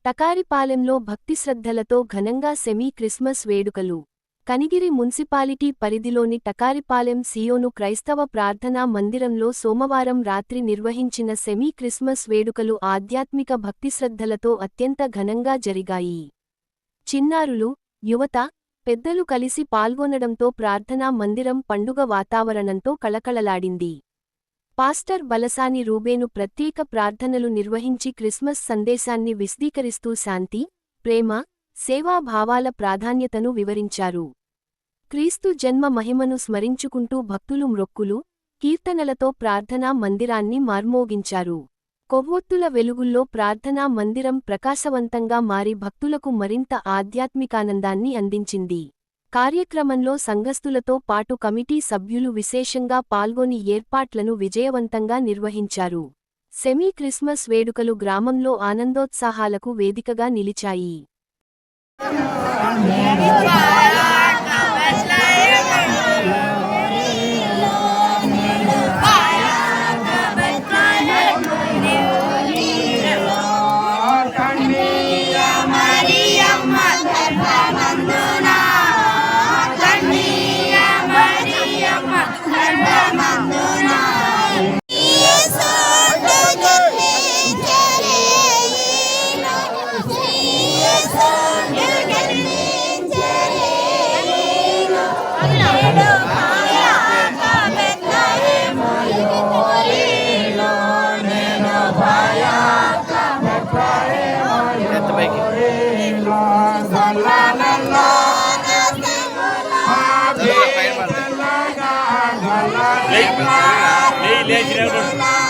టకారిపాలెంలో భక్తిశ్రద్ధలతో ఘనంగా semi Christmas వేడుకలు. Kanigiri municipality పరిధిలోని టకారిపాలెం సియోను క్రైస్తవ ప్రార్థనా మందిరంలో సోమవారం రాత్రి నిర్వహించిన సెమీ క్రిస్మస్ వేడుకలు ఆధ్యాత్మిక భక్తిశ్రద్ధలతో అత్యంత ఘనంగా జరిగాయి. చిన్నారులు, యువత, పెద్దలు కలిసి పాల్గొనడంతో ప్రార్థనా మందిరం పండుగ వాతావరణంతో కళకళలాడింది. పాస్టర్ బలసాని రూబేను ప్రత్యేక ప్రార్థనలు నిర్వహించి క్రిస్మస్ సందేశాన్ని విశదీకరిస్తూ శాంతి, ప్రేమ, సేవాభావాల ప్రాధాన్యతను వివరించారు. క్రీస్తు జన్మ మహిమను స్మరించుకుంటూ భక్తులు మ్రొక్కులు, కీర్తనలతో ప్రార్థనా మందిరాన్ని మార్మోగించారు. కొవ్వొత్తుల వెలుగుల్లో ప్రార్థనా మందిరం ప్రకాశవంతంగా మారి భక్తులకు మరింత ఆధ్యాత్మికానందాన్ని అందించింది. కార్యక్రమంలో సంఘస్థులతో పాటు కమిటీ సభ్యులు విశేషంగా పాల్గొని ఏర్పాట్లను విజయవంతంగా నిర్వహించారు. సెమీ క్రిస్మస్ వేడుకలు గ్రామంలో ఆనందోత్సాహాలకు వేదికగా నిలిచాయి. नहीं ले